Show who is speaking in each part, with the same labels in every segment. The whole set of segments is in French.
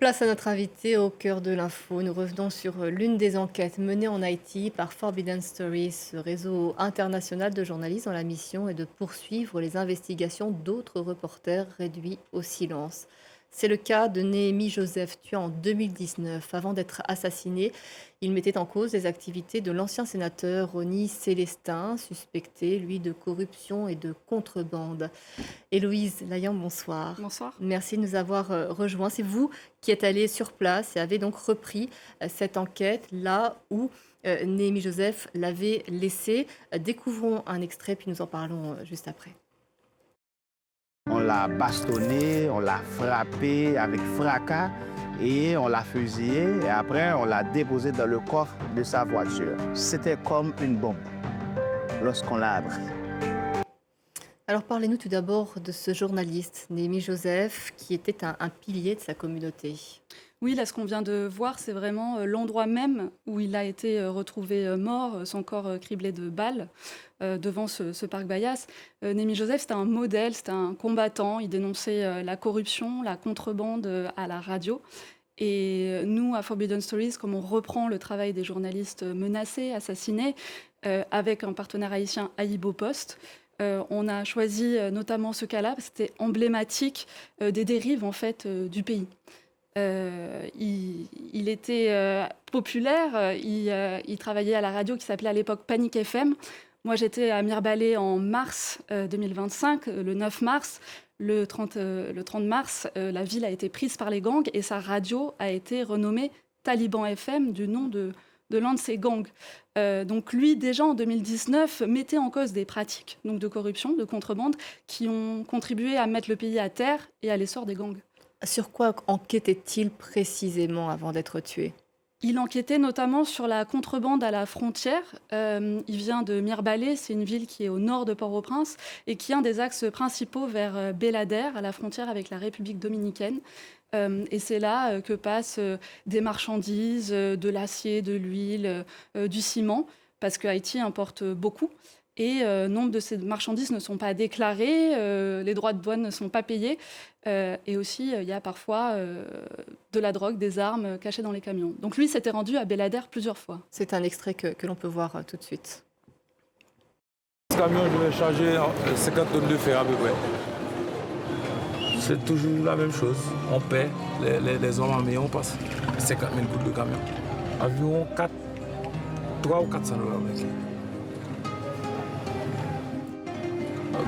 Speaker 1: Place à notre invité au cœur de l'info. Nous revenons sur l'une des enquêtes menées en Haïti par Forbidden Stories, ce réseau international de journalistes dont la mission est de poursuivre les investigations d'autres reporters réduits au silence. C'est le cas de Néhémie Joseph, tué en 2019. Avant d'être assassiné, il mettait en cause les activités de l'ancien sénateur Rony Célestin, suspecté, lui, de corruption et de contrebande. Héloïse Layan, bonsoir.
Speaker 2: Bonsoir.
Speaker 1: Merci de nous avoir rejoints. C'est vous qui êtes allée sur place et avez donc repris cette enquête là où Néhémie Joseph l'avait laissée. Découvrons un extrait, puis nous en parlons juste après.
Speaker 3: On l'a bastonné, on l'a frappé avec fracas et on l'a fusillé. Et après, on l'a déposé dans le coffre de sa voiture. C'était comme une bombe lorsqu'on l'a appris.
Speaker 1: Alors parlez-nous tout d'abord de ce journaliste, Néhémie Joseph, qui était un pilier de sa communauté.
Speaker 2: Oui, là, ce qu'on vient de voir, c'est vraiment l'endroit même où il a été retrouvé mort, son corps criblé de balles, devant ce parc Bayas. Némi Joseph, c'était un modèle, c'était un combattant. Il dénonçait la corruption, la contrebande à la radio. Et nous, à Forbidden Stories, comme on reprend le travail des journalistes menacés, assassinés, avec un partenaire haïtien, Aïbo Post, on a choisi notamment ce cas-là, parce que c'était emblématique des dérives en fait, du pays. Il était populaire, il travaillait à la radio qui s'appelait à l'époque Panic FM. Moi, j'étais à Mirbalais en mars 2025, le 9 mars. Le 30 mars, la ville a été prise par les gangs et sa radio a été renommée Taliban FM du nom de l'un de ces gangs. Donc lui, déjà en 2019, mettait en cause des pratiques donc de corruption, de contrebande, qui ont contribué à mettre le pays à terre et à l'essor des gangs.
Speaker 1: Sur quoi enquêtait-il précisément avant d'être tué ?
Speaker 2: Il enquêtait notamment sur la contrebande à la frontière. Il vient de Mirbalais, c'est une ville qui est au nord de Port-au-Prince et qui est un des axes principaux vers Belader, à la frontière avec la République dominicaine. Et c'est là que passent des marchandises, de l'acier, de l'huile, du ciment, parce que Haïti importe beaucoup. Et nombre de ces marchandises ne sont pas déclarées, les droits de douane ne sont pas payés. Et aussi, il y a parfois de la drogue, des armes cachées dans les camions. Donc lui s'était rendu à Belader plusieurs fois.
Speaker 1: C'est un extrait que l'on peut voir tout de suite.
Speaker 4: Ce camion, je vais charger 50 tonnes de fer à peu près. C'est toujours la même chose. On paie, les hommes armés, on passe 50 000 gouttes de camion. Environ 3 ou 400 $. Mec.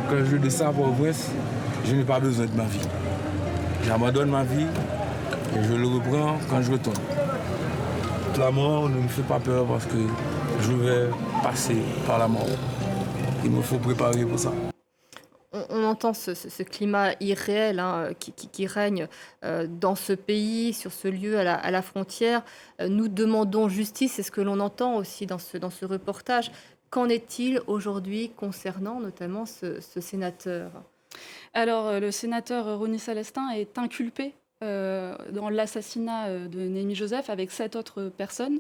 Speaker 4: Quand je descends à Port-au-Prince, je n'ai pas besoin de ma vie. J'abandonne ma vie et je le reprends quand je retourne. La mort ne me fait pas peur parce que je vais passer par la mort. Il me faut préparer pour ça.
Speaker 1: On entend ce climat irréel qui règne dans ce pays, sur ce lieu à la frontière. Nous demandons justice, c'est ce que l'on entend aussi dans ce reportage. Qu'en est-il aujourd'hui concernant notamment ce sénateur ?
Speaker 2: Alors, le sénateur Rony Célestin est inculpé dans l'assassinat de Néhémie Joseph avec 7 autres personnes.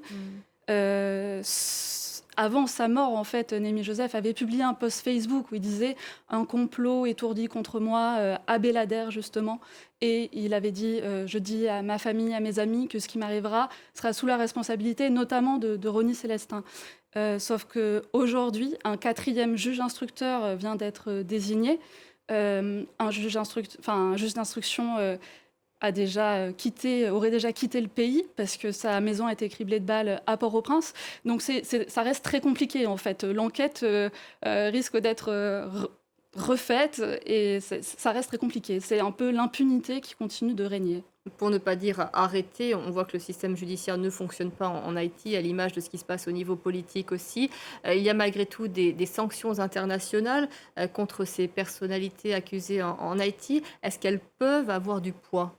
Speaker 2: Avant sa mort, en fait, Néhémie Joseph avait publié un post Facebook où il disait « Un complot étourdi contre moi à Belader, justement ». Et il avait dit « Je dis à ma famille, à mes amis que ce qui m'arrivera sera sous la responsabilité notamment de Rony Célestin ». Sauf qu'aujourd'hui, un 4e juge instructeur vient d'être désigné. Un juge d'instruction aurait déjà quitté le pays parce que sa maison a été criblée de balles à Port-au-Prince. Donc ça reste très compliqué en fait. L'enquête risque d'être refaite et ça reste très compliqué. C'est un peu l'impunité qui continue de régner.
Speaker 1: Pour ne pas dire arrêter, on voit que le système judiciaire ne fonctionne pas en Haïti, à l'image de ce qui se passe au niveau politique aussi. Il y a malgré tout des sanctions internationales contre ces personnalités accusées en Haïti. Est-ce qu'elles peuvent avoir du poids ?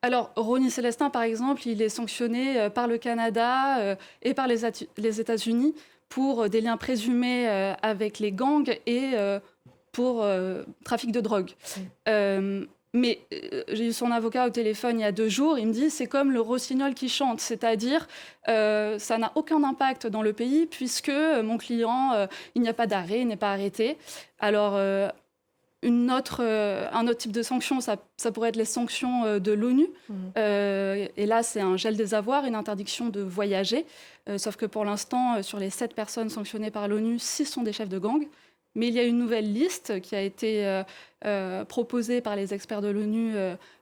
Speaker 2: Alors, Rony Célestin, par exemple, il est sanctionné par le Canada et par les États-Unis pour des liens présumés avec les gangs et pour trafic de drogue. Mais j'ai eu son avocat au téléphone il y a 2 jours, il me dit c'est comme le rossignol qui chante, c'est-à-dire ça n'a aucun impact dans le pays puisque mon client, il n'y a pas d'arrêt, il n'est pas arrêté. Alors un autre type de sanction, ça pourrait être les sanctions de l'ONU. Et là, c'est un gel des avoirs, une interdiction de voyager. Sauf que pour l'instant, sur les 7 personnes sanctionnées par l'ONU, 6 sont des chefs de gang. Mais il y a une nouvelle liste qui a été proposée par les experts de l'ONU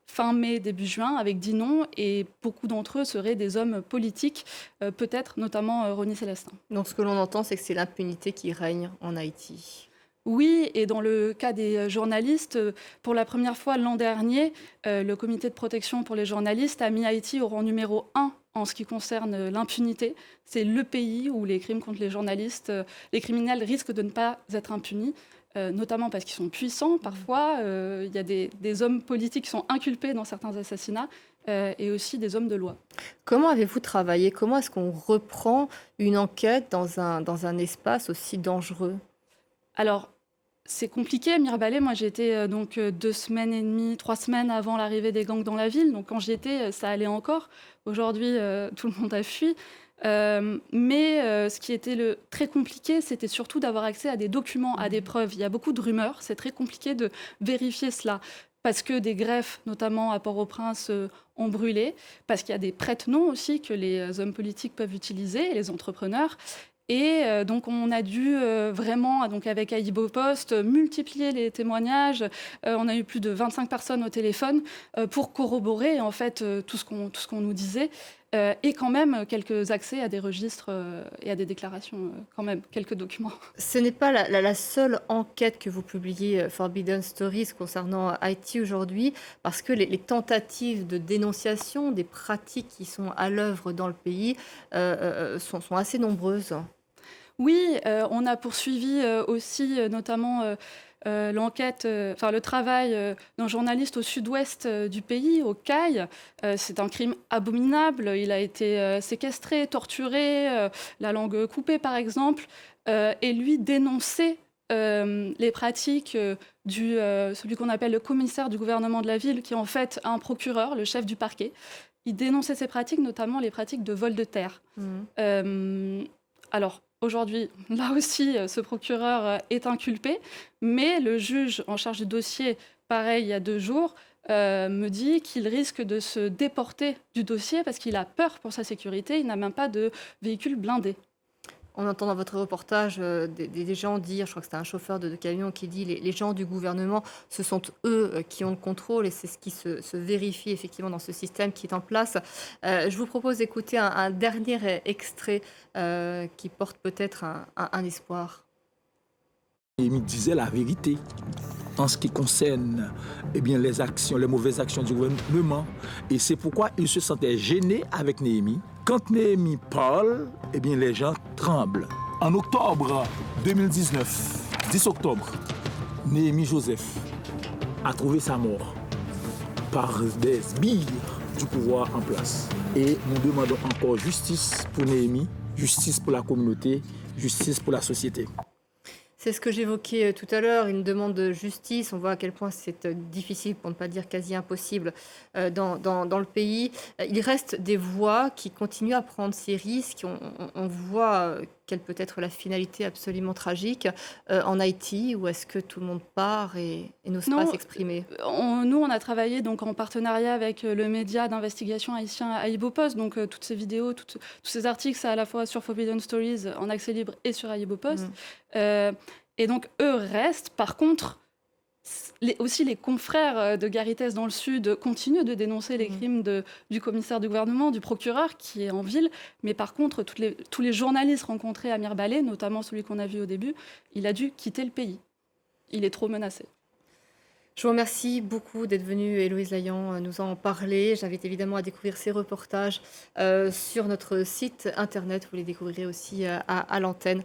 Speaker 2: fin mai, début juin, avec 10 noms. Et beaucoup d'entre eux seraient des hommes politiques, peut-être notamment Ronnie Célestin.
Speaker 1: Donc ce que l'on entend, c'est que c'est l'impunité qui règne en Haïti.
Speaker 2: Oui, et dans le cas des journalistes, pour la première fois l'an dernier, le comité de protection pour les journalistes a mis Haïti au rang numéro 1 en ce qui concerne l'impunité. C'est le pays où les crimes contre les journalistes, les criminels risquent de ne pas être impunis, notamment parce qu'ils sont puissants. Parfois, il y a des hommes politiques qui sont inculpés dans certains assassinats, et aussi des hommes de loi.
Speaker 1: Comment avez-vous travaillé? Comment est-ce qu'on reprend une enquête dans un espace aussi dangereux?
Speaker 2: Alors, c'est compliqué. Mirbalais, moi, j'y étais donc 2 semaines et demie, 3 semaines avant l'arrivée des gangs dans la ville. Donc, quand j'y étais, ça allait encore. Aujourd'hui, tout le monde a fui. Mais ce qui était très compliqué, c'était surtout d'avoir accès à des documents, à des preuves. Il y a beaucoup de rumeurs. C'est très compliqué de vérifier cela. Parce que des greffes, notamment à Port-au-Prince, ont brûlé. Parce qu'il y a des prête-noms aussi que les hommes politiques peuvent utiliser, les entrepreneurs. Et donc, on a dû vraiment, donc avec Aïbo Post, multiplier les témoignages. On a eu plus de 25 personnes au téléphone pour corroborer en fait tout ce qu'on nous disait. Et quand même quelques accès à des registres et à des déclarations, quand même, quelques documents.
Speaker 1: Ce n'est pas la seule enquête que vous publiez, Forbidden Stories, concernant Haïti aujourd'hui, parce que les tentatives de dénonciation des pratiques qui sont à l'œuvre dans le pays sont assez nombreuses.
Speaker 2: Oui, on a poursuivi aussi notamment l'enquête, le travail d'un journaliste au sud-ouest du pays, au Caille. C'est un crime abominable. Il a été séquestré, torturé, la langue coupée par exemple, et lui dénonçait les pratiques celui qu'on appelle le commissaire du gouvernement de la ville, qui est en fait un procureur, le chef du parquet. Il dénonçait ces pratiques, notamment les pratiques de vol de terre. Alors, aujourd'hui, là aussi, ce procureur est inculpé, mais le juge en charge du dossier, pareil, il y a 2 jours, me dit qu'il risque de se déporter du dossier parce qu'il a peur pour sa sécurité. Il n'a même pas de véhicule blindé.
Speaker 1: On entend dans votre reportage des gens dire, je crois que c'était un chauffeur de camion qui dit les gens du gouvernement, ce sont eux qui ont le contrôle et c'est ce qui se vérifie effectivement dans ce système qui est en place. Je vous propose d'écouter un dernier extrait qui porte peut-être un espoir.
Speaker 5: Il disait la vérité en ce qui concerne les actions, les mauvaises actions du gouvernement. Et c'est pourquoi il se sentait gêné avec Néhémie. Quand Néhémie parle, les gens tremblent. En octobre 2019, 10 octobre, Néhémie Joseph a trouvé sa mort par des sbires du pouvoir en place. Et nous demandons encore justice pour Néhémie, justice pour la communauté, justice pour la société.
Speaker 1: C'est ce que j'évoquais tout à l'heure, une demande de justice. On voit à quel point c'est difficile, pour ne pas dire quasi impossible, dans le pays. Il reste des voix qui continuent à prendre ces risques. On voit quelle peut être la finalité absolument tragique en Haïti, où est-ce que tout le monde part et n'ose pas s'exprimer?
Speaker 2: Nous, on a travaillé donc, en partenariat avec le média d'investigation haïtien Aïbo Post. Donc, toutes ces vidéos, tous ces articles, c'est à la fois sur Forbidden Stories en accès libre et sur Aïbo Post. Et donc, eux restent. Par contre, aussi les confrères de Garites dans le Sud continuent de dénoncer les crimes du commissaire du gouvernement, du procureur qui est en ville. Mais par contre, tous les journalistes rencontrés à Mirbalais, notamment celui qu'on a vu au début, il a dû quitter le pays. Il est trop menacé.
Speaker 1: Je vous remercie beaucoup d'être venue, Héloïse Laillant, nous en parler. J'invite évidemment à découvrir ces reportages sur notre site internet. Vous les découvrirez aussi à l'antenne.